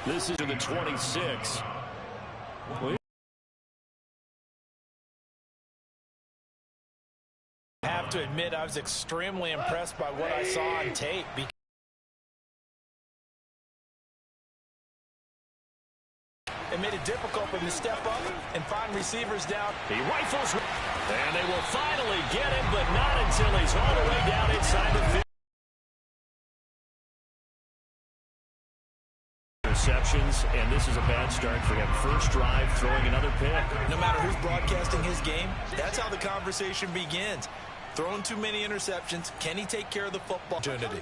This is to the 26. I have to admit, I was extremely impressed by what I saw on tape. It made it difficult for him to step up and find receivers down. He rifles, and they will finally get him, but not until he's all the way down inside the 50. Receptions, and this is a bad start for him. First drive, throwing another pick. No matter who's broadcasting his game, that's how the conversation begins. Throwing too many interceptions, can he take care of the football opportunity?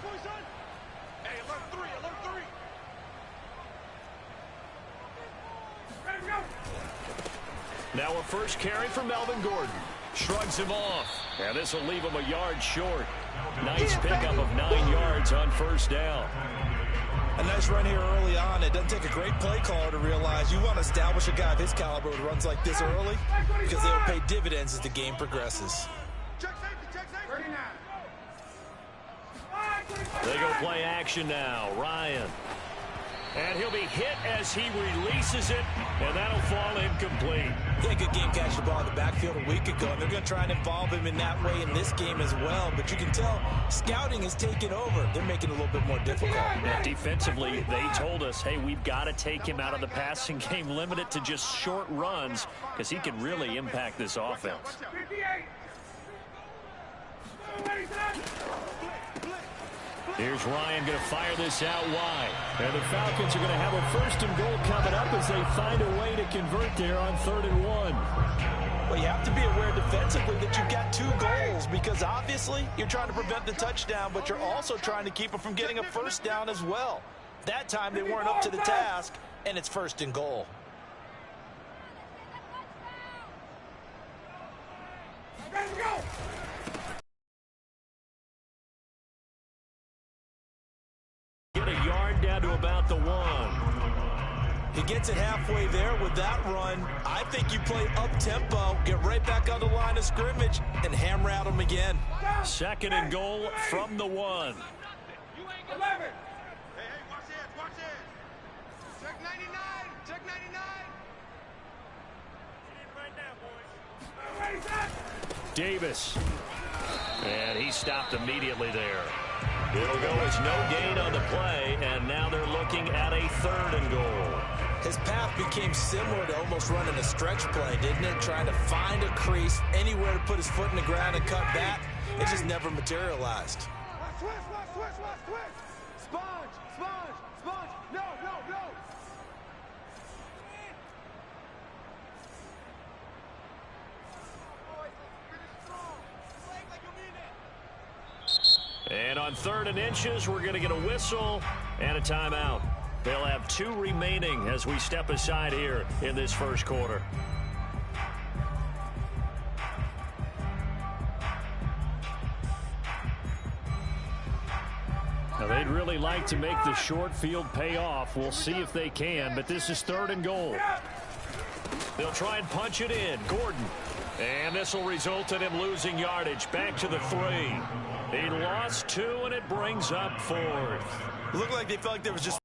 Now a first carry for Melvin Gordon. Shrugs him off, and this will leave him a yard short. Nice pickup of 9 yards on first down. A nice run here early on. It doesn't take a great play caller to realize you want to establish a guy of his caliber who runs like this early because they'll pay dividends as the game progresses. They go play action now. Ryan. And he'll be hit as he releases it, and that'll fall incomplete. He had a good game catching the ball in the backfield a week ago, and they're going to try and involve him in that way in this game as well. But you can tell scouting is taking over. They're making it a little bit more difficult. Yeah, defensively, they told us, hey, we've got to take him out of the passing game, limit it to just short runs, because he can really impact this offense. Here's Ryan going to fire this out wide. And the Falcons are going to have a first and goal coming up as they find a way to convert there on 3rd and 1. Well, you have to be aware defensively that you've got 2 goals because obviously you're trying to prevent the touchdown, but you're also trying to keep them from getting a first down as well. That time they weren't up to the task, and it's 1st and goal. Get a yard down to about the 1. He gets it halfway there with that run. I think you play up-tempo, get right back on the line of scrimmage, and hammer at him again. 2nd and goal from the 1. Hey, watch this. Check 99. Check 99. Right now, boys. Davis. And he stopped immediately there. It'll go as no gain on the play, and now they're looking at a 3rd and goal. His path became similar to almost running a stretch play, didn't it? Trying to find a crease, anywhere to put his foot in the ground and cut back. It just never materialized. Switch. Sponge. No. And on 3rd and inches, we're going to get a whistle and a timeout. They'll have 2 remaining as we step aside here in this first quarter. Now, they'd really like to make the short field pay off. We'll see if they can, but this is 3rd and goal. They'll try and punch it in. Gordon. And this will result in him losing yardage. Back to the 3. He lost 2, and it brings up 4th. Looked like they felt like there was just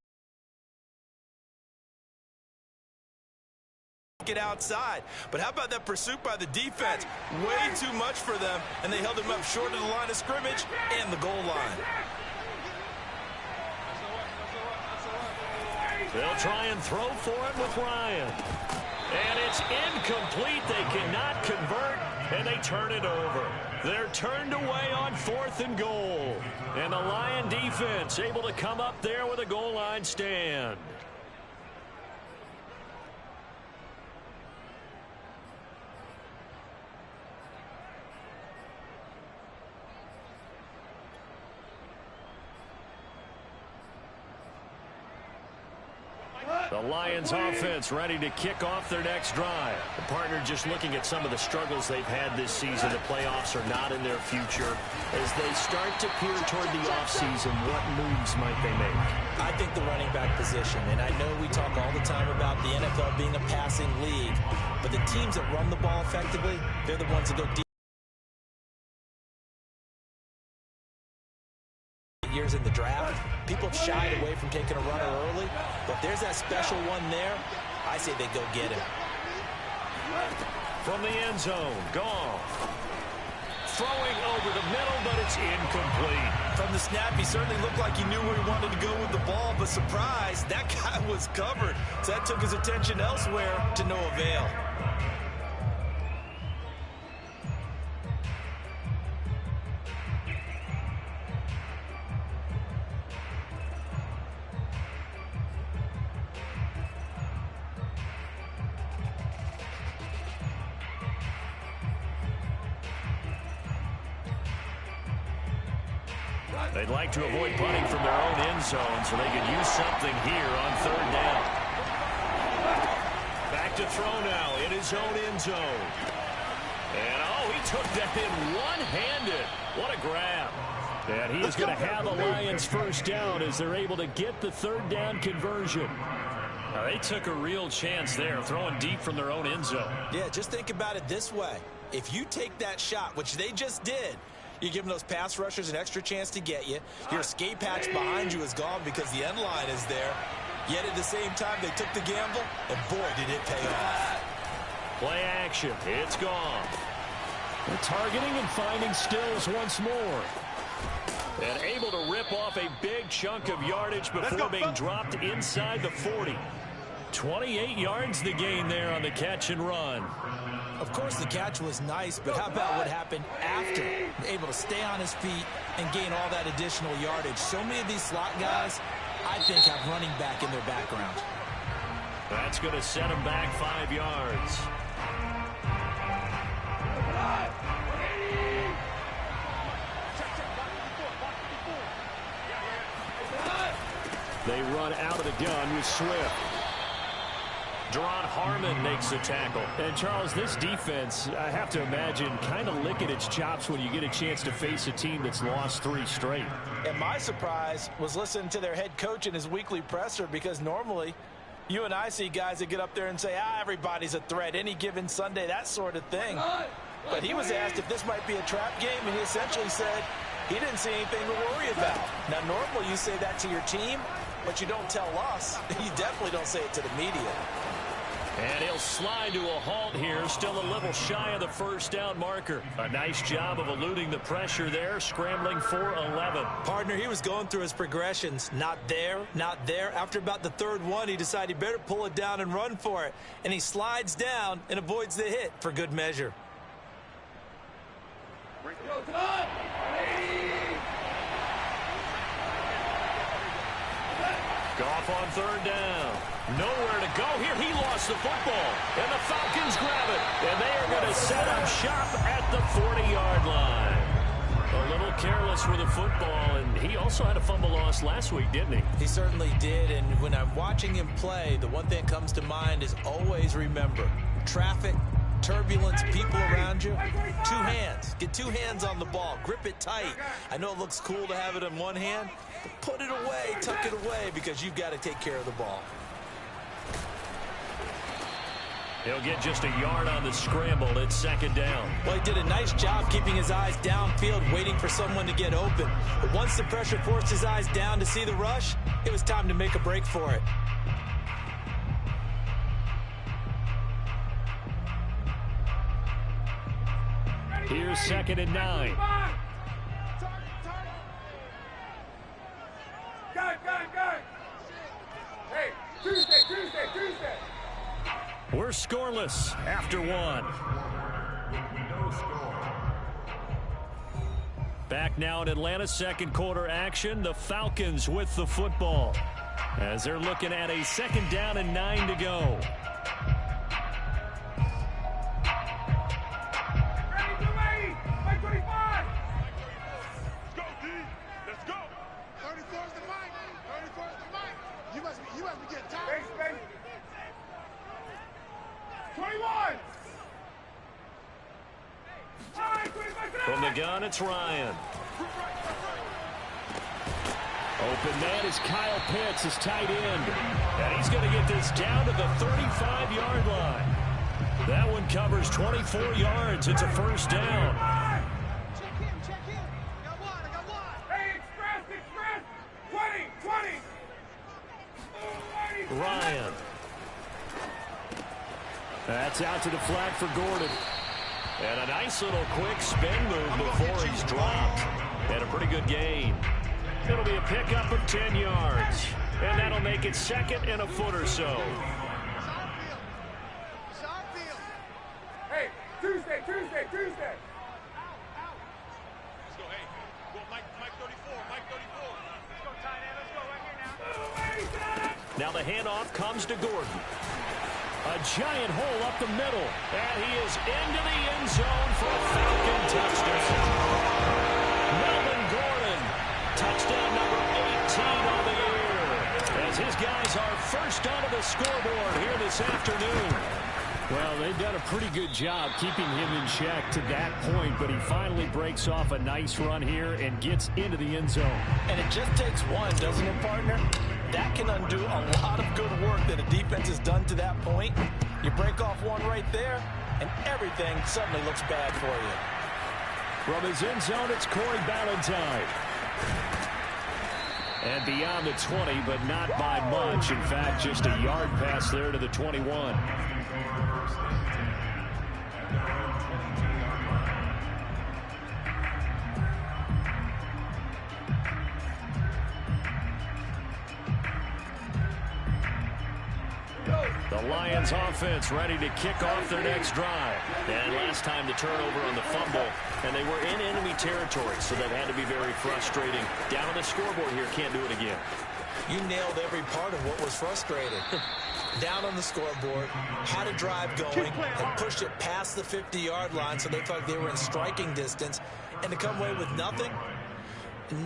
get outside. But how about that pursuit by the defense? Way too much for them, and they held him up short of the line of scrimmage and the goal line. They'll try and throw for it with Ryan. And it's incomplete. They cannot convert, and they turn it over. They're turned away on 4th and goal. And the Lion defense able to come up there with a goal line stand. The Lions offense ready to kick off their next drive. The partner just looking at some of the struggles they've had this season. The playoffs are not in their future. As they start to peer toward the offseason, what moves might they make? I think the running back position, and I know we talk all the time about the NFL being a passing league, but the teams that run the ball effectively, they're the ones that go deep. years in the draft, people have shied away from taking a runner early. But if there's that special one there, I say they go get him. From the end zone, Goff. Throwing over the middle, but it's incomplete. From the snap, he certainly looked like he knew where he wanted to go with the ball, but surprise, that guy was covered. So that took his attention elsewhere to no avail. They'd like to avoid punting from their own end zone so they could use something here on third down. Back to throw now in his own end zone. And, oh, he took that in one-handed. What a grab. And he is going to have a Lions first down as they're able to get the third down conversion. Now, they took a real chance there, throwing deep from their own end zone. Yeah, just think about it this way. If you take that shot, which they just did, you're giving those pass rushers an extra chance to get you. Your escape hatch behind you is gone because the end line is there. Yet at the same time, they took the gamble, and boy, did it pay off. Play action. It's gone. They're targeting and finding Stills once more. And able to rip off a big chunk of yardage before being dropped inside the 40. 28 yards the gain there on the catch and run. Of course, the catch was nice, but how about what happened after? Able to stay on his feet and gain all that additional yardage. So many of these slot guys, I think, have running back in their background. That's going to set him back 5 yards. They run out of the gun with Swift. Deron Harmon makes the tackle. And, Charles, this defense, I have to imagine, kind of licking its chops when you get a chance to face a team that's lost 3 straight. And my surprise was listening to their head coach in his weekly presser, because normally you and I see guys that get up there and say, everybody's a threat any given Sunday, that sort of thing. But he was asked if this might be a trap game, and he essentially said he didn't see anything to worry about. Now, normally you say that to your team, but you don't tell us. You definitely don't say it to the media. And he'll slide to a halt here, still a little shy of the first down marker. A nice job of eluding the pressure there, scrambling for 11. Partner, he was going through his progressions. Not there, not there. After about the third one, he decided he better pull it down and run for it. And he slides down and avoids the hit for good measure. Goff on third down. Nowhere to go here. He lost the football. And the Falcons grab it. And they are going to set up shop at the 40-yard line. A little careless with the football. And he also had a fumble loss last week, didn't he? He certainly did. And when I'm watching him play, the one thing that comes to mind is always remember, traffic, turbulence, people around you, 2 hands. Get 2 hands on the ball. Grip it tight. I know it looks cool to have it in one hand, but put it away, tuck it away, because you've got to take care of the ball. He'll get just a yard on the scramble. It's second down. Well, he did a nice job keeping his eyes downfield, waiting for someone to get open. But once the pressure forced his eyes down to see the rush, it was time to make a break for it. Here's 2nd and 9. Hey, Tuesday. We're scoreless after 1. No score. Back now in Atlanta, second quarter action. The Falcons with the football as they're looking at a 2nd down and 9 to go. From the gun, it's Ryan. Open man is Kyle Pitts, his tight end. And he's going to get this down to the 35-yard line. That one covers 24 yards. It's a first down. Check in. I got one. Hey, express. Ryan. That's out to the flat for Gordon. And a nice little quick spin move before he's dropped. And a pretty good gain. It'll be a pickup of 10 yards. And that'll make it second and a foot or so. Hey, Tuesday. Let's go, hey. Go, Mike 34. Let's go, tight end. Let's go right here now. Now the handoff comes to Gordon. A giant hole up the middle. And he is into the end zone for a Falcon touchdown. Melvin Gordon. Touchdown number 18 on the year. As his guys are first onto the scoreboard here this afternoon. Well, they've done a pretty good job keeping him in check to that point, but he finally breaks off a nice run here and gets into the end zone. And it just takes one, doesn't it, partner? That can undo a lot of good work that a defense has done to that point. You break off one right there, and everything suddenly looks bad for you. From his end zone, it's Corey Ballantyne. And beyond the 20, but not by much. In fact, just a yard pass there to the 21. The Lions offense ready to kick off their next drive. And last time the turnover on the fumble, and they were in enemy territory, so that had to be very frustrating. Down on the scoreboard here, can't do it again. You nailed every part of what was frustrating. Down on the scoreboard, had a drive going, and pushed it past the 50-yard line so they felt like they were in striking distance, and to come away with nothing,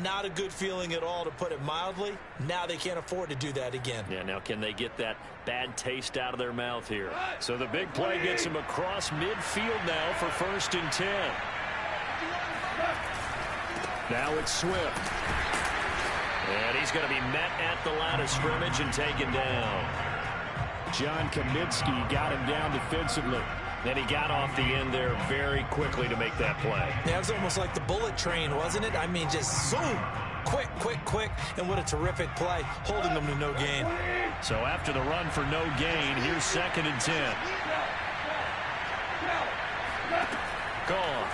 not a good feeling at all, to put it mildly. Now they can't afford to do that again. Yeah, now can they get that bad taste out of their mouth here? So the big play gets him across midfield now for 1st and 10. Now it's Swift. And he's going to be met at the line of scrimmage and taken down. John Kaminsky got him down defensively. Then he got off the end there very quickly to make that play. Yeah, it was almost like the bullet train, wasn't it? I mean, just zoom. Quick. And what a terrific play, holding them to no gain. So after the run for no gain, here's 2nd and 10. Gone.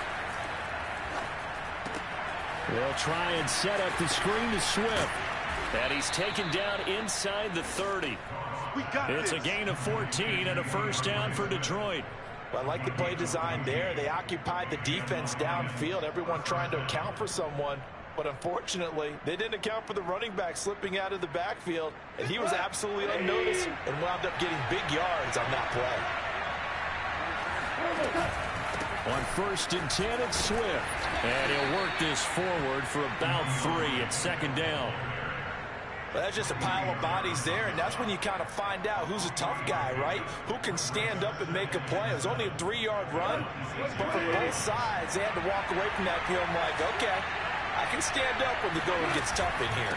They'll try and set up the screen to Swift. And he's taken down inside the 30. It's a gain of 14 and a first down for Detroit. I like the play design there. They occupied the defense downfield, everyone trying to account for someone. But unfortunately, they didn't account for the running back slipping out of the backfield, and he was absolutely unnoticed and wound up getting big yards on that play. On 1st and 10, it's Swift. And he'll work this forward for about 3 at 2nd down. But that's just a pile of bodies there, and that's when you kind of find out who's a tough guy, right? Who can stand up and make a play. It was only a 3-yard run, but for both sides, they had to walk away from that feeling like, okay, I can stand up when the going gets tough in here.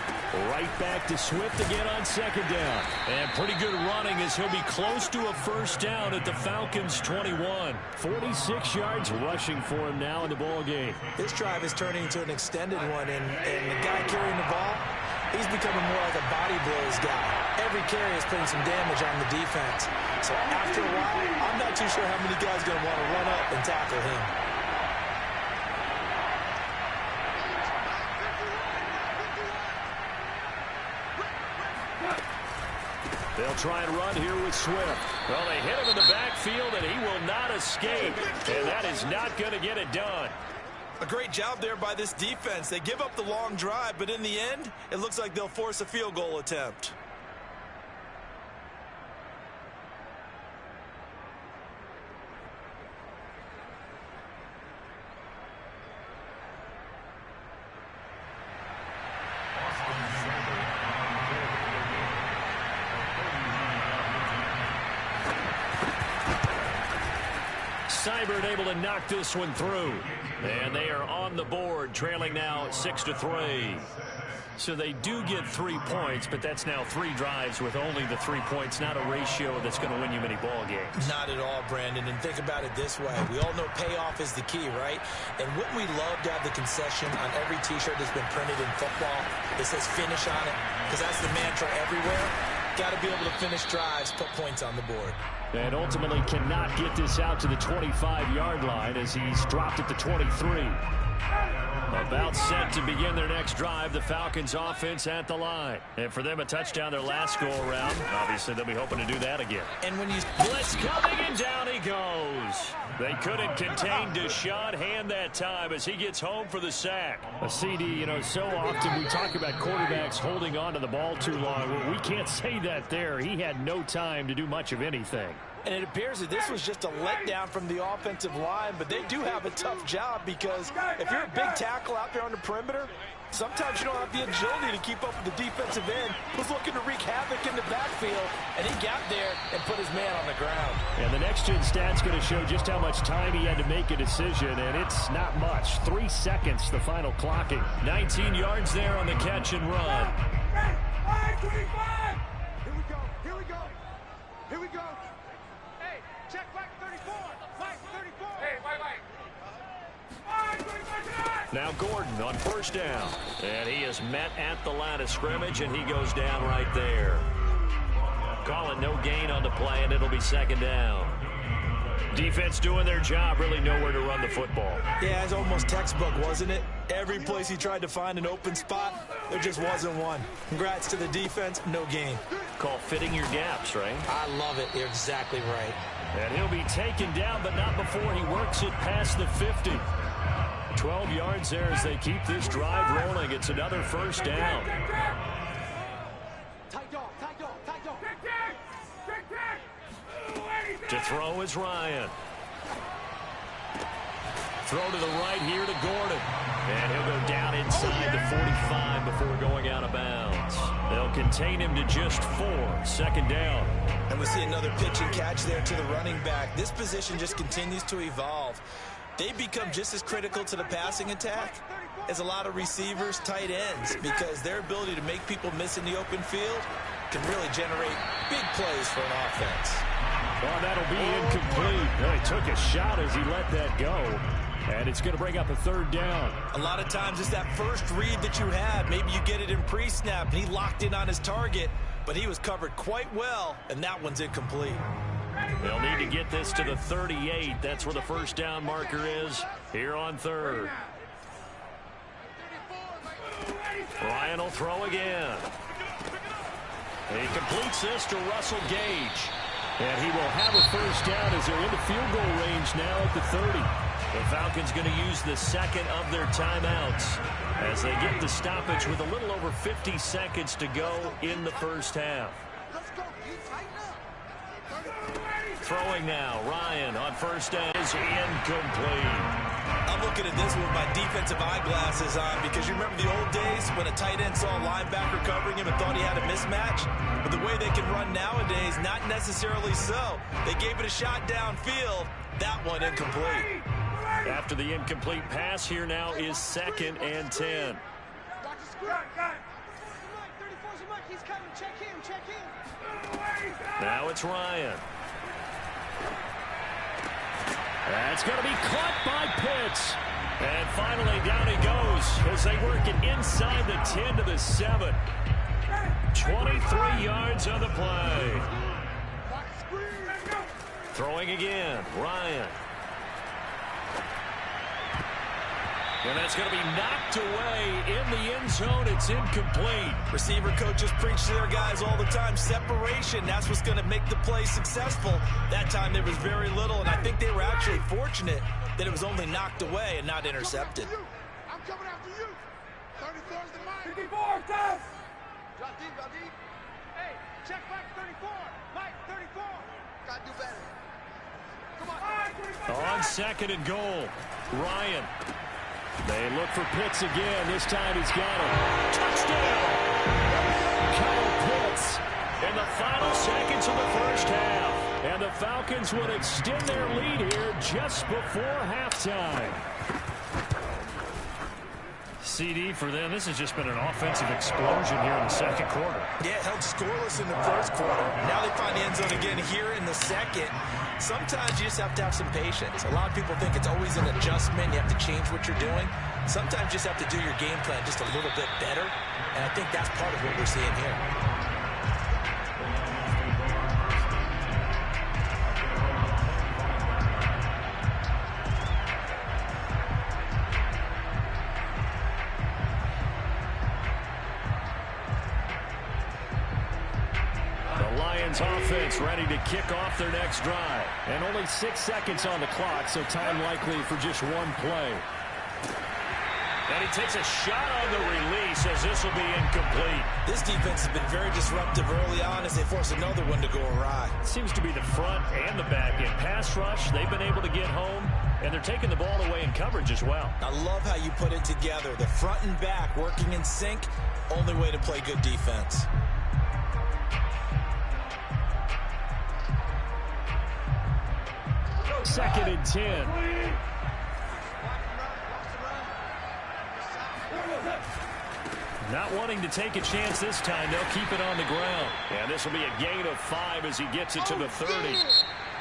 Right back to Swift again on 2nd down. And pretty good running as he'll be close to a first down at the Falcons' 21. 46 yards rushing for him now in the ball game. This drive is turning into an extended one, and the guy carrying the ball, he's becoming more like a body blows guy. Every carry is putting some damage on the defense. So after a while, I'm not too sure how many guys are going to want to run up and tackle him. They'll try and run here with Swift. Well, they hit him in the backfield, and he will not escape. And that is not going to get it done. A great job there by this defense. They give up the long drive, but in the end, it looks like they'll force a field goal attempt. Seibert able to knock this one through. And they are on the board, trailing now 6-3. So they do get 3 points, but that's now 3 drives with only the 3 points, not a ratio that's going to win you many ball games. Not at all, Brandon. And think about it this way. We all know payoff is the key, right? And wouldn't we love to have the concession on every T-shirt that's been printed in football that says finish on it? Because that's the mantra everywhere. Got to be able to finish drives, put points on the board. And ultimately cannot get this out to the 25-yard line as he's dropped at the 23. About set to begin their next drive, the Falcons offense at the line. And for them, a touchdown their last go-around. Obviously, they'll be hoping to do that again. And when you blitz coming, and down he goes. They couldn't contain Deshaun Hand that time as he gets home for the sack. A CD, you know, so often we talk about quarterbacks holding on to the ball too long. Well, we can't say that there. He had no time to do much of anything. And it appears that this was just a letdown from the offensive line, but they do have a tough job because if you're a big tackle out there on the perimeter, sometimes you don't have the agility to keep up with the defensive end who's looking to wreak havoc in the backfield, and he got there and put his man on the ground. And the next-gen stat's going to show just how much time he had to make a decision, and it's not much. 3 seconds, the final clocking. 19 yards there on the catch and run. Hey, 25! Here we go, here we go, here we go. Hey, check Mike 34, Mike 34. Hey, Mike. Now Gordon on first down. And he is met at the line of scrimmage, and he goes down right there. Call it no gain on the play, and it'll be second down. Defense doing their job, really nowhere to run the football. Yeah, it's almost textbook, wasn't it? Every place he tried to find an open spot, there just wasn't one. Congrats to the defense, no gain. Call fitting your gaps, right? I love it. You're exactly right. And he'll be taken down, but not before he works it past the 50. 12 yards there as they keep this drive rolling. It's another first down. To throw is Ryan. Throw to the right here to Gordon. And he'll go down inside the 45 before going out of bounds. They'll contain him to just 4. Second down. And we see another pitch and catch there to the running back. This position just continues to evolve. They become just as critical to the passing attack as a lot of receivers, tight ends, because their ability to make people miss in the open field can really generate big plays for an offense. Well, that'll be incomplete. Well, he took a shot as he let that go. And it's going to bring up a third down. A lot of times it's that first read that you had. Maybe you get it in pre-snap, and he locked in on his target, but he was covered quite well, and that one's incomplete. They'll need to get this to the 38. That's where the first down marker is here on third. Ryan will throw again. He completes this to Russell Gage. And he will have a first down as they're into field goal range now at the 30. The Falcons going to use the second of their timeouts as they get the stoppage with a little over 50 seconds to go in the first half. Throwing now, Ryan on first down is incomplete. I'm looking at this with my defensive eyeglasses on because you remember the old days when a tight end saw a linebacker covering him and thought he had a mismatch? But the way they can run nowadays, not necessarily so. They gave it a shot downfield. That one incomplete. After the incomplete pass, here now is 2nd and 10. Now it's Ryan. That's going to be caught by Pitts. And finally down he goes as they work it inside the 10 to the 7. 23 yards on the play. Throwing again, Ryan. And that's going to be knocked away in the end zone. It's incomplete. Receiver coaches preach to their guys all the time. Separation, that's what's going to make the play successful. That time there was very little, and I think they were actually fortunate that it was only knocked away and not intercepted. I'm coming after you. 34 is the mine. 54, Tess. Drop deep, drop deep. Hey, check Mike 34. Mike 34. Got to do better. Come on. On 2nd and goal, Ryan. They look for Pitts again. This time he's got it. Touchdown! Kyle Pitts in the final seconds of the first half. And the Falcons would extend their lead here just before halftime. CD for them. This has just been an offensive explosion here in the second quarter. Yeah, held scoreless in the first quarter. Now they find the end zone again here in the second. Sometimes you just have to have some patience. A lot of people think it's always an adjustment. You have to change what you're doing. Sometimes you just have to do your game plan just a little bit better. And I think that's part of what we're seeing here. Lions offense ready to kick off their next drive. And only 6 seconds on the clock, so time likely for just one play. And he takes a shot on the release as this will be incomplete. This defense has been very disruptive early on as they force another one to go awry. Seems to be the front and the back end. Pass rush, they've been able to get home, and they're taking the ball away in coverage as well. I love how you put it together. The front and back working in sync, only way to play good defense. Second and 10. Not wanting to take a chance this time. They'll keep it on the ground. And this will be a gain of 5 as he gets it to the 30.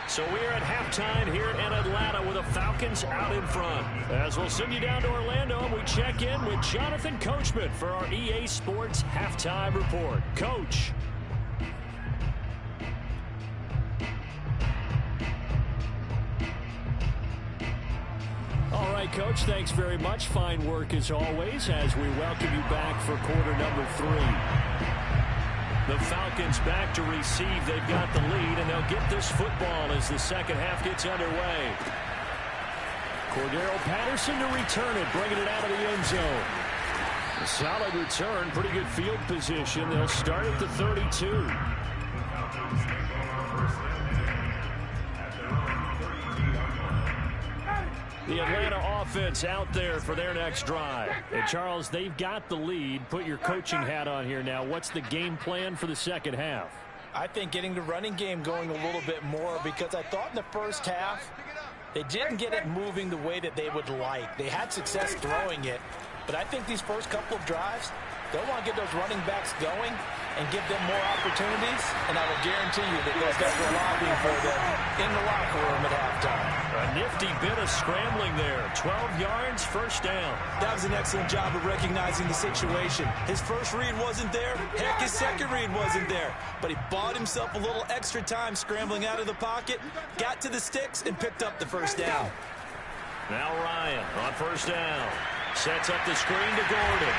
So we're at halftime here in Atlanta with the Falcons out in front. As we'll send you down to Orlando, and we check in with Jonathan Coachman for our EA Sports Halftime Report. Coach. All right, Coach, thanks very much. Fine work as always as we welcome you back for quarter number 3. The Falcons back to receive. They've got the lead, and they'll get this football as the second half gets underway. Cordero Patterson to return it, bringing it out of the end zone. A solid return, pretty good field position. They'll start at the 32. The Atlanta offense out there for their next drive. Hey, Charles, they've got the lead. Put your coaching hat on here now. What's the game plan for the second half? I think getting the running game going a little bit more, because I thought in the first half they didn't get it moving the way that they would like. They had success throwing it, but I think these first couple of drives, they'll want to get those running backs going and give them more opportunities, and I will guarantee you that those guys are lobbying for them in the locker room at halftime. A nifty bit of scrambling there. 12 yards, first down. That was an excellent job of recognizing the situation. His first read wasn't there. Heck, his second read wasn't there. But he bought himself a little extra time scrambling out of the pocket, got to the sticks, and picked up the first down. Now Ryan on first down. Sets up the screen to Gordon.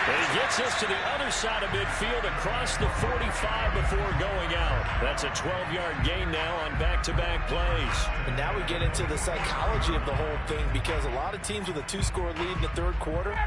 And he gets us to the other side of midfield across the 45 before going out. That's a 12-yard gain now on back-to-back plays. And now we get into the psychology of the whole thing, because a lot of teams with a 2-score lead in the third quarter,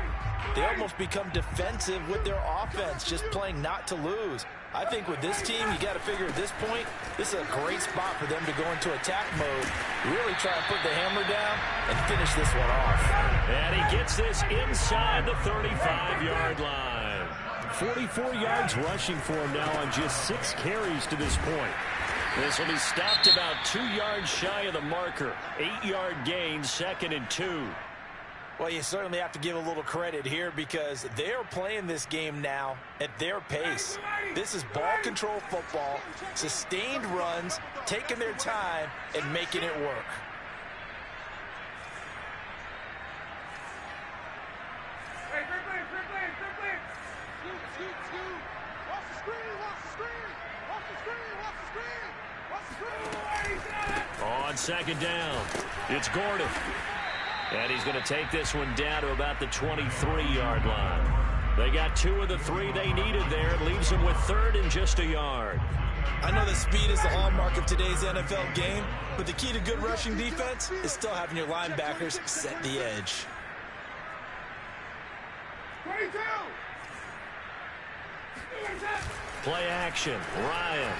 they almost become defensive with their offense, just playing not to lose. I think with this team, you got to figure at this point, this is a great spot for them to go into attack mode, really try and put the hammer down and finish this one off. And he gets this inside the 35-yard line. 44 yards rushing for him now on just 6 carries to this point. This will be stopped about 2 yards shy of the marker. 8-yard gain, 2nd and 2. Well, you certainly have to give a little credit here, because they are playing this game now at their pace. This is ball control football, sustained runs, taking their time, and making it work. On second down, it's Gordon. And he's going to take this one down to about the 23-yard line. They got 2 of the 3 they needed there. It leaves them with 3rd and just a yard. I know that speed is the hallmark of today's NFL game, but the key to good rushing defense is still having your linebackers set the edge. 22. Play action, Ryan.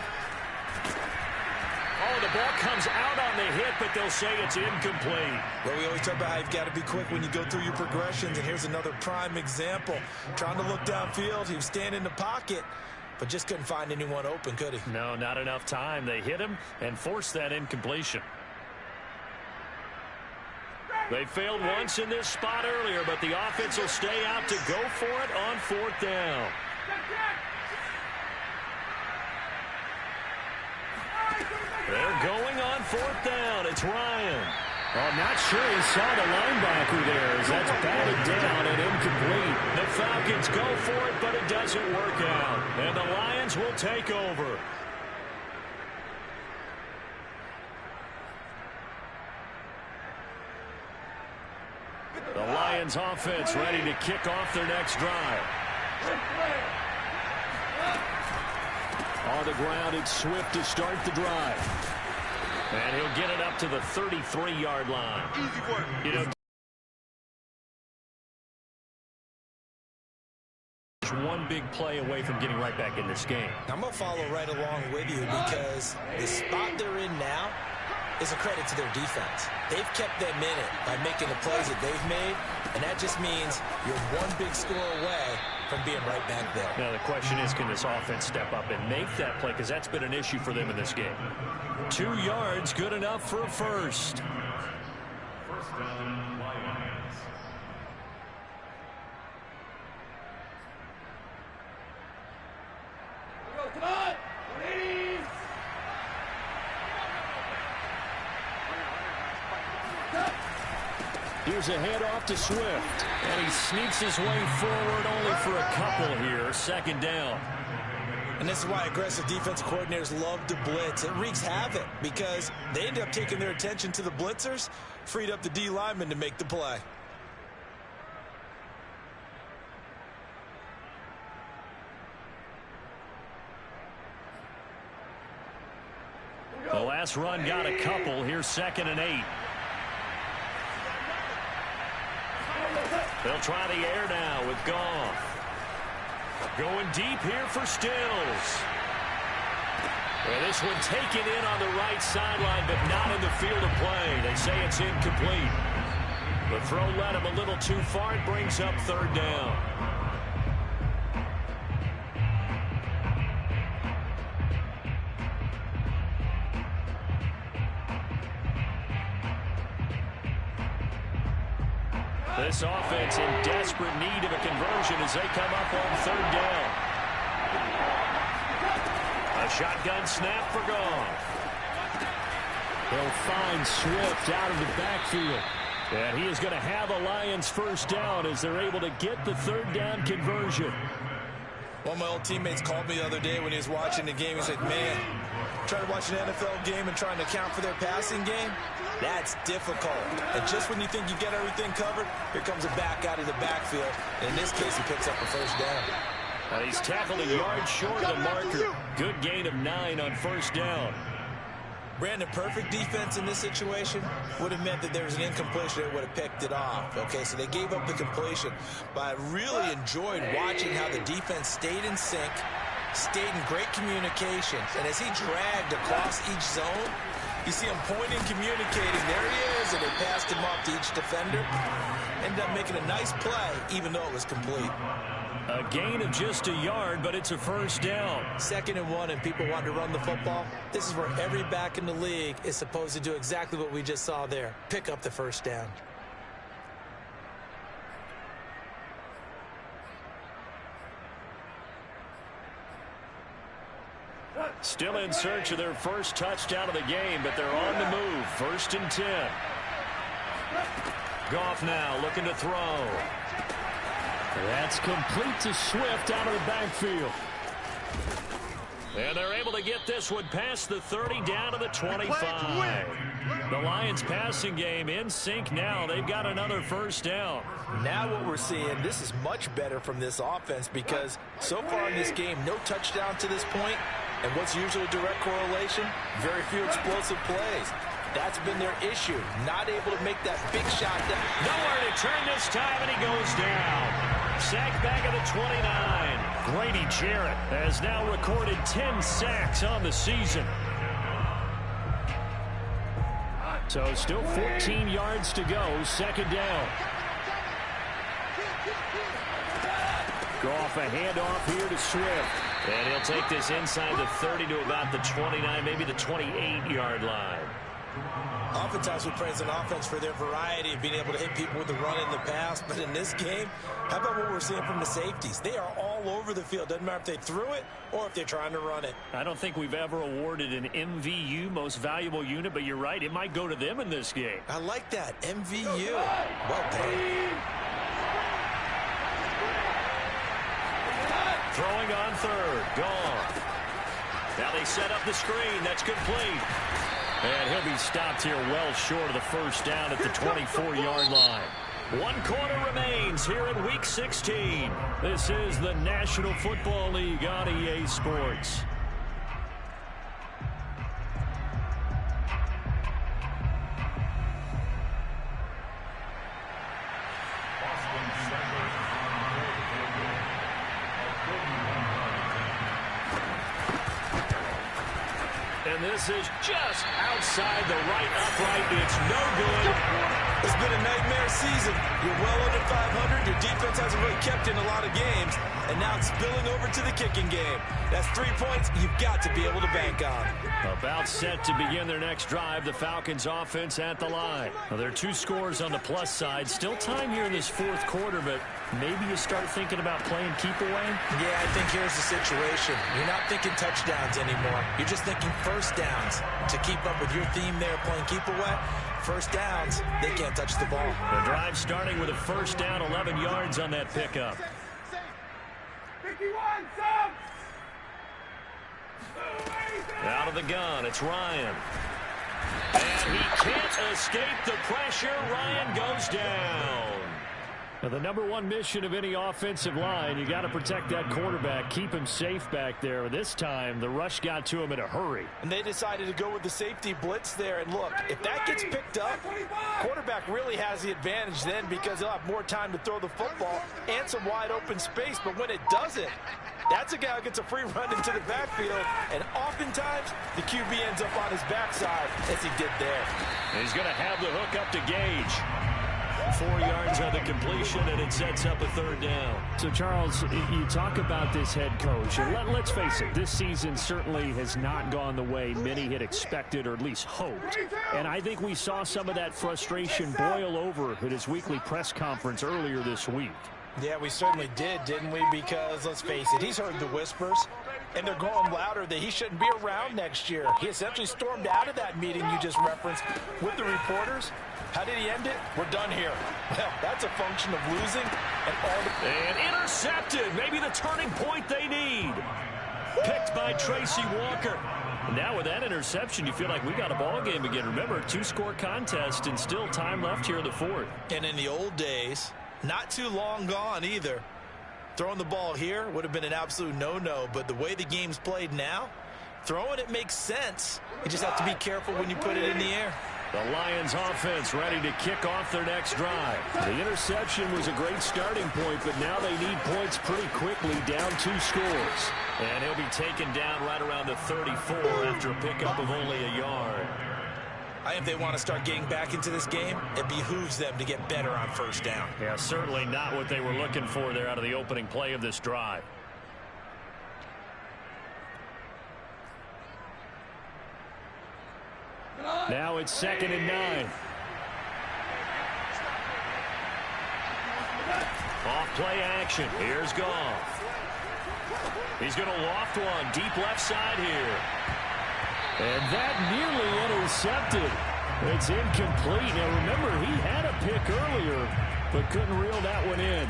Oh, the ball comes out on the hit, but they'll say it's incomplete. Well, we always talk about how you've got to be quick when you go through your progressions, and here's another prime example. Trying to look downfield, he was standing in the pocket, but just couldn't find anyone open, could he? No, not enough time. They hit him and forced that incompletion. They failed once in this spot earlier, but the offense will stay out to go for it on 4th down. They're going on 4th down. It's Ryan. I'm not sure he saw the linebacker there, as that's batted down and incomplete. The Falcons go for it, but it doesn't work out. And the Lions will take over. The Lions offense ready to kick off their next drive. On the ground, it's Swift to start the drive. And he'll get it up to the 33-yard line. Easy work. You know, one big play away from getting right back in this game. I'm going to follow right along with you because the spot they're in now is a credit to their defense. They've kept them in it by making the plays that they've made, and that just means you're one big score away from being right back there. Now, the question is, can this offense step up and make that play? Because that's been an issue for them in this game. 2 yards, good enough for a first. First down, Lions. Come on! Ladies! Here's a handoff to Swift. And he sneaks his way forward only for a couple here. Second down. And this is why aggressive defensive coordinators love to blitz. It wreaks havoc because they end up taking their attention to the blitzers, freed up the D lineman to make the play. The last run got a couple. Here's 2nd and 8. They'll try the air now with Goff. Going deep here for Stills. Well, this one taken in on the right sideline, but not in the field of play. They say it's incomplete. The throw led him a little too far. It brings up 3rd down. This offense in desperate need of a conversion as they come up on 3rd down. A shotgun snap for Goff. They'll find Swift out of the backfield. And he is going to have a Lions first down as they're able to get the 3rd down conversion. One of my old teammates called me the other day when he was watching the game. He's like, man, trying to watch an NFL game and trying to account for their passing game, that's difficult. And just when you think you get everything covered, here comes a back out of the backfield. And in this case, he picks up a first down. And he's tackled a yard short of the marker. Good gain of 9 on 1st down. Brandon, perfect defense in this situation would have meant that there was an incompletion that would have picked it off. Okay, so they gave up the completion. But I really enjoyed watching how the defense stayed in sync, stayed in great communication. And as he dragged across each zone, you see him pointing, communicating. There he is, and they passed him off to each defender. Ended up making a nice play, even though it was complete. A gain of just a yard, but it's a first down. 2nd and 1, and people want to run the football. This is where every back in the league is supposed to do exactly what we just saw there. Pick up the first down. Still in search of their first touchdown of the game, but they're on the move. 1st and 10. Goff now looking to throw. That's complete to Swift out of the backfield. And they're able to get this one past the 30 down to the 25. The Lions passing game in sync now. They've got another first down. Now what we're seeing, this is much better from this offense because so far in this game, no touchdown to this point. And what's usually a direct correlation? Very few explosive plays. That's been their issue. Not able to make that big shot. Nowhere to turn this time, and he goes down. Sacked back at the 29. Grady Jarrett has now recorded 10 sacks on the season. So still 14 yards to go. 2nd down. Goff a handoff here to Swift. And he'll take this inside the 30 to about the 29, maybe the 28-yard line. Oftentimes we praise an offense for their variety of being able to hit people with the run in the pass. But in this game, how about what we're seeing from the safeties? They are all over the field. Doesn't matter if they threw it or if they're trying to run it. I don't think we've ever awarded an MVU, most valuable unit, but you're right. It might go to them in this game. I like that. MVU. Well done. Throwing on 3rd. Goff. Now they set up the screen. That's complete. And he'll be stopped here well short of the first down at the 24-yard line. 1 quarter remains here in Week 16. This is the National Football League on EA Sports. And this is just outside the right upright. It's no good. It's been a nightmare season. You're well under 500. Your defense hasn't really kept in a lot of games. And now it's spilling over to the kicking game. That's 3 points you've got to be able to bank on. About set to begin their next drive. The Falcons offense at the line. Now, there are 2 scores on the plus side. Still time here in this 4th quarter, but maybe you start thinking about playing keep away? Yeah, I think here's the situation. You're not thinking touchdowns anymore. You're just thinking first downs. To keep up with your theme there, playing keep away, first downs, they can't touch the ball. The drive starting with a first down, 11 yards on that pickup. Out of the gun, it's Ryan. And he can't escape the pressure. Ryan goes down. Now, the #1 mission of any offensive line, you got to protect that quarterback, keep him safe back there. This time, the rush got to him in a hurry. And they decided to go with the safety blitz there. And look, if that gets picked up, quarterback really has the advantage then because he'll have more time to throw the football and some wide open space. But when it doesn't, that's a guy who gets a free run into the backfield. And oftentimes, the QB ends up on his backside as he did there. He's going to have the hook up to Gage. 4 yards on the completion, and it sets up a 3rd down. So, Charles, you talk about this head coach, and let's face it, this season certainly has not gone the way many had expected or at least hoped. And I think we saw some of that frustration boil over at his weekly press conference earlier this week. Yeah, we certainly did, didn't we? Because, let's face it, he's heard the whispers, and they're growing louder that he shouldn't be around next year. He essentially stormed out of that meeting you just referenced with the reporters. How did he end it? We're done here. Well, that's a function of losing and all the... And intercepted. Maybe the turning point they need. Picked by Tracy Walker. Now with that interception, you feel like we got a ball game again. Remember, 2-score contest and still time left here in the 4th. And in the old days, not too long gone either, throwing the ball here would have been an absolute no-no. But the way the game's played now, throwing it makes sense. You just have to be careful when you put it in the air. The Lions offense ready to kick off their next drive. The interception was a great starting point, but now they need points pretty quickly, down 2 scores. And he'll be taken down right around the 34 after a pickup of only a yard. I think they want to start getting back into this game. It behooves them to get better on first down. Yeah, certainly not what they were looking for there out of the opening play of this drive. Now it's 2nd and 9. Off play action. Here's Goff. He's going to loft one deep left side here. And that nearly intercepted. It's incomplete. Now remember, he had a pick earlier, but couldn't reel that one in.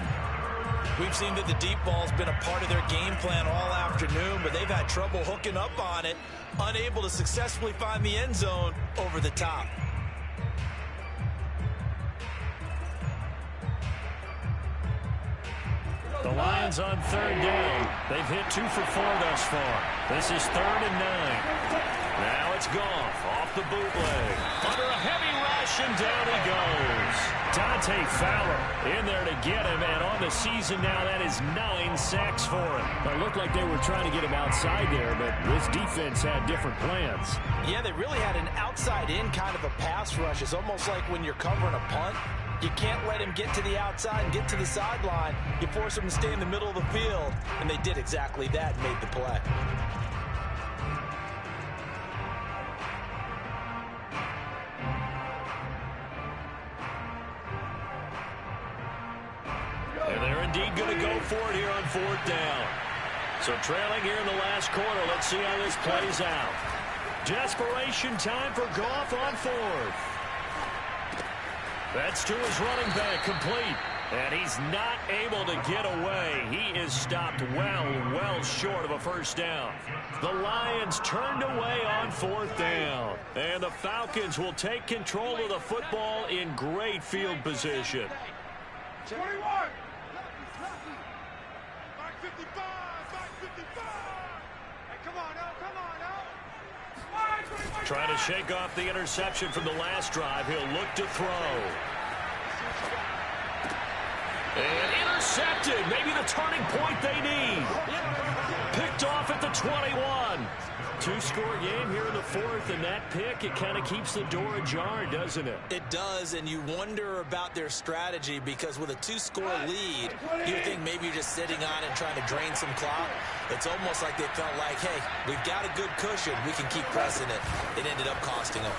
We've seen that the deep ball's been a part of their game plan all afternoon, but they've had trouble hooking up on it, unable to successfully find the end zone over the top. The Lions on 3rd down. They've hit 2 for 4 thus far. This is 3rd and 9. Now it's Goff off the bootleg. Under a heavy rush, and down he goes. Dante Fowler in there to get him, and on the season now, that is 9 sacks for him. It looked like they were trying to get him outside there, but this defense had different plans. Yeah, they really had an outside-in kind of a pass rush. It's almost like when you're covering a punt, you can't let him get to the outside and get to the sideline. You force him to stay in the middle of the field, and they did exactly that and made the play. And they're indeed going to go for it here on 4th down. So trailing here in the last quarter. Let's see how this plays out. Desperation time for Goff on 4th. That's to his running back, complete. And he's not able to get away. He is stopped well short of a first down. The Lions turned away on 4th down. And the Falcons will take control of the football in great field position. 21. Back 55. Back 55. Hey, come on now. Come on now. Trying to shake off the interception from the last drive. He'll look to throw. And intercepted. Maybe the turning point they need. Picked off at the 21. Two-score game here in the fourth, and that pick, it kind of keeps the door ajar, doesn't it? It does, and you wonder about their strategy because with a two-score lead, you think maybe you're just sitting on it and trying to drain some clock. It's almost like they felt like, hey, we've got a good cushion. We can keep pressing it. It ended up costing them.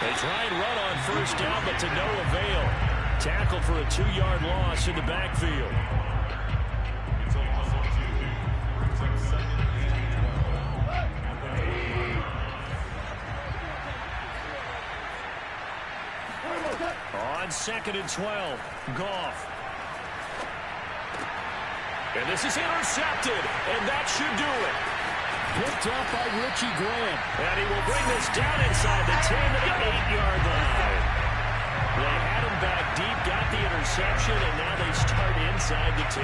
They try and run on first down, but to no avail. Tackle for a 2-yard loss in the backfield. On 2nd and 12, Goff. And this is intercepted, and that should do it. Picked up by Richie Grant. And he will bring this down inside the 10 to the 8-yard line. They had him back deep, got the interception, and now they start inside the 10.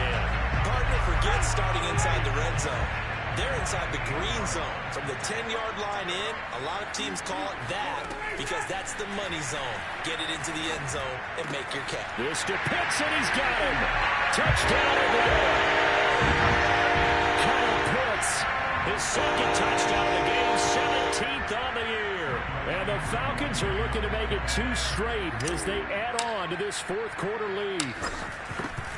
Partner forgets starting inside the red zone. They're inside the green zone. From the 10-yard line in, a lot of teams call it that because that's the money zone. Get it into the end zone and make your catch. This to Pitts, and he's got him. Touchdown Atlanta. Kyle Pitts, his second touchdown of the game, 17th on the year. And the Falcons are looking to make it 2 straight as they add on to this fourth-quarter lead.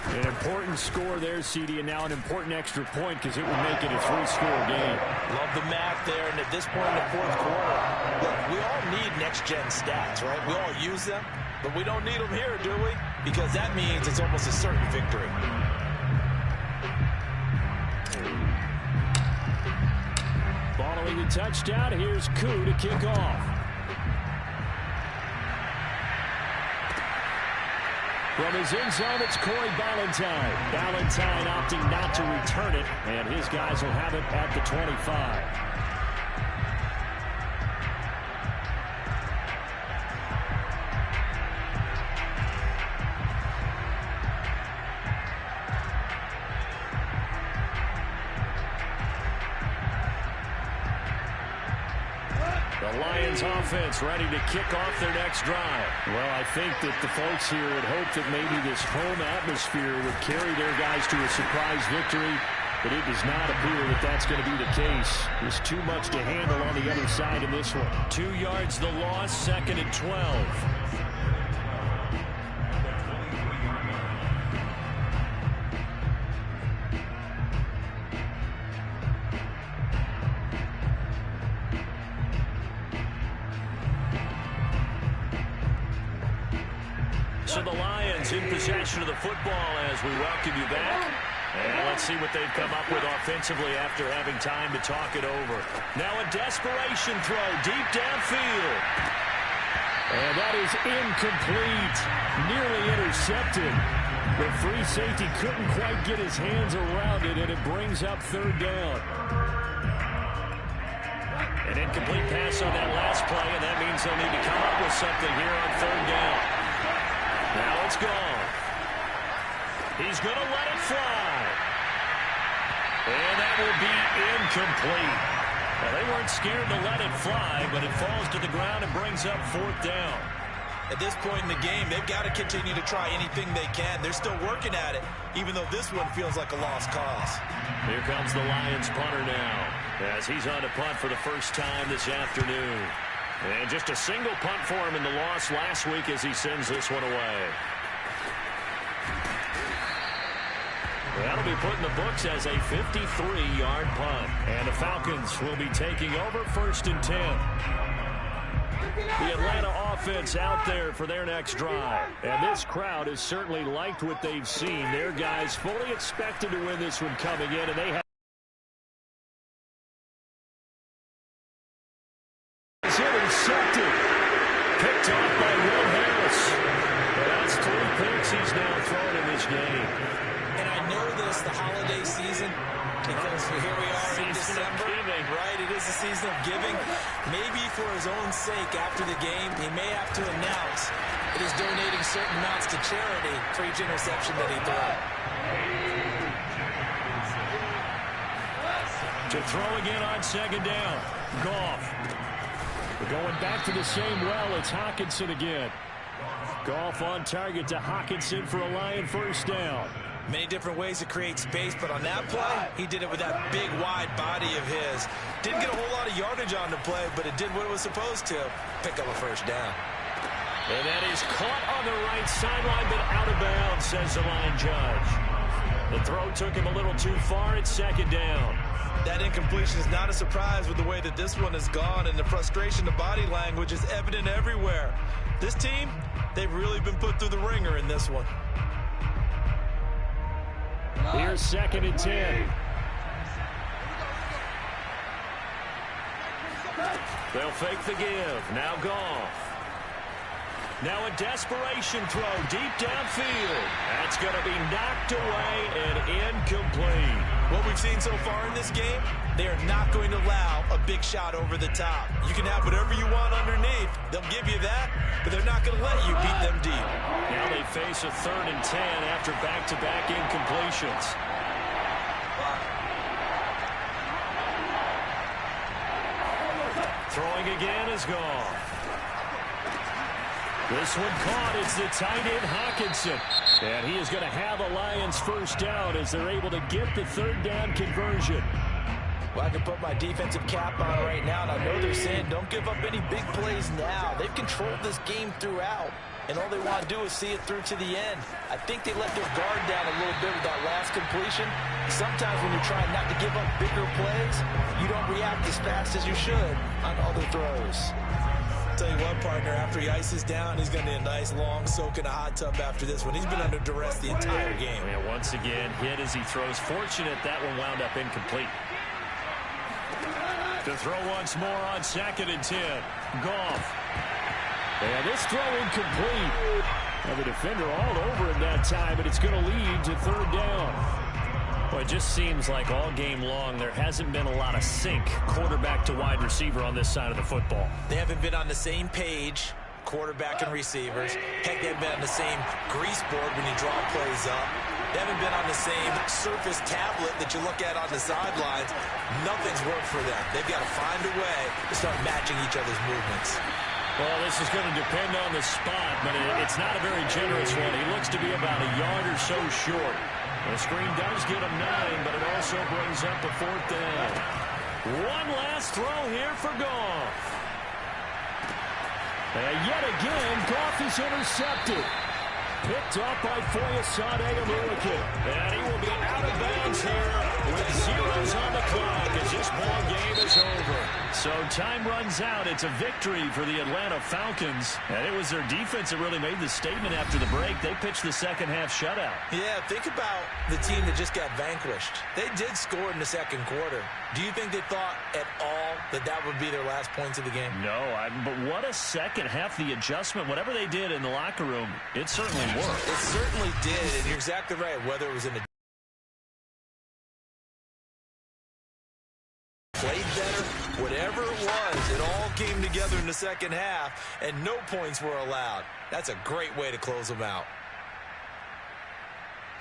An important score there, CD, and now an important extra point because it would make it a 3-score game. Love the math there, and at this point in the fourth quarter, look, we all need next-gen stats, right? We all use them, but we don't need them here, do we? Because that means it's almost a certain victory. Following the touchdown, here's Koo to kick off. From his end zone, it's Corey Ballantyne. Ballantyne opting not to return it, and his guys will have it at the 25. The Lions offense ready to kick off their next drive. Well, I think that the folks here had hoped that maybe this home atmosphere would carry their guys to a surprise victory, but it does not appear that that's going to be the case. There's too much to handle on the other side in this one. 2 yards the loss, 2nd and 12. So the Lions in possession of the football as we welcome you back. And let's see what they've come up with offensively after having time to talk it over. Now a desperation throw deep downfield. And that is incomplete. Nearly intercepted. The free safety couldn't quite get his hands around it, and it brings up 3rd down. An incomplete pass on that last play, and that means they'll need to come up with something here on 3rd down. Now it's gone. He's going to let it fly. And that will be incomplete. Well, they weren't scared to let it fly, but it falls to the ground and brings up 4th down. At this point in the game, they've got to continue to try anything they can. They're still working at it, even though this one feels like a lost cause. Here comes the Lions punter now, as he's on to punt for the first time this afternoon. And just a single punt for him in the loss last week as he sends this one away. That'll be put in the books as a 53-yard punt. And the Falcons will be taking over 1st and 10. The Atlanta offense out there for their next drive. And this crowd has certainly liked what they've seen. Their guys fully expected to win this one coming in, and they have intercepted. Picked off by Will Harris. Well, that's 3 picks he's now thrown in this game. And I know this, the holiday season, Because here we are in December, right? It is the season of giving. Maybe for his own sake, after the game, he may have to announce that he's donating certain amounts to charity for each interception that he throws. To throw again on second down. Goff. We're going back to the same well. It's Hockenson again. Goff on target to Hockenson for a Lion first down. Many different ways to create space, but on that play, he did it with that big, wide body of his. Didn't get a whole lot of yardage on the play, but it did what it was supposed to. Pick up a first down. And that is caught on the right sideline, but out of bounds, says the line judge. The throw took him a little too far at second down. That incompletion is not a surprise with the way that this one has gone, and the frustration, the body language is evident everywhere. This team, they've really been put through the ringer in this one. Here's 2nd and 10. They'll fake the give. Now Goff. Now a desperation throw deep downfield. That's going to be knocked away and incomplete. What we've seen so far in this game, they are not going to allow a big shot over the top. You can have whatever you want underneath. They'll give you that, but they're not going to let you beat them deep. Now they face a 3rd and 10 after back-to-back incompletions. Throwing again is Goff. This one caught. It's the tight end Hockenson. And he is going to have a Lions first down as they're able to get the 3rd down conversion. Well, I can put my defensive cap on right now, and I know they're saying don't give up any big plays now. They've controlled this game throughout, and all they want to do is see it through to the end. I think they let their guard down a little bit with that last completion. Sometimes when you're trying not to give up bigger plays, you don't react as fast as you should on other throws. Tell you what, partner, after he ices down, he's going to need a nice long soak in a hot tub after this one. He's been under duress the entire game. And once again, hit as he throws. Fortunate that one wound up incomplete. To throw once more on 2nd and 10. Goff. And this throw incomplete. And the defender all over him that time, but it's going to lead to 3rd down. Well, it just seems like all game long there hasn't been a lot of sync quarterback to wide receiver on this side of the football. They haven't been on the same page, quarterback and receivers. Heck, they haven't been on the same grease board when you draw plays up. They haven't been on the same surface tablet that you look at on the sidelines. Nothing's worked for them. They've got to find a way to start matching each other's movements. Well, this is going to depend on the spot, but it's not a very generous one. He looks to be about a yard or so short. The screen does get him 9, but it also brings up a 4th down. One last throw here for Goff. And yet again, Goff is intercepted. Picked up by Foyesade Oluokun. And he will be out of bounds here with zeros on the clock as this ball game is over. So time runs out. It's a victory for the Atlanta Falcons. And it was their defense that really made the statement after the break. They pitched the second half shutout. Yeah, think about the team that just got vanquished. They did score in the second quarter. Do you think they thought at all that that would be their last points of the game? No, but what a second half. The adjustment, whatever they did in the locker room, it certainly worked. It certainly did, and you're exactly right. Whether it was in the played better, whatever it was, it all came together in the second half, and no points were allowed. That's a great way to close them out.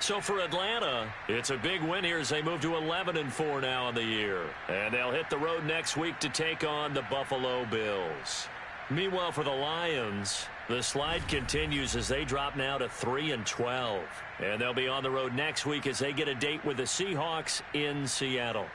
So for Atlanta, it's a big win here as they move to 11-4 now in the year. And they'll hit the road next week to take on the Buffalo Bills. Meanwhile, for the Lions, the slide continues as they drop now to 3-12. And they'll be on the road next week as they get a date with the Seahawks in Seattle.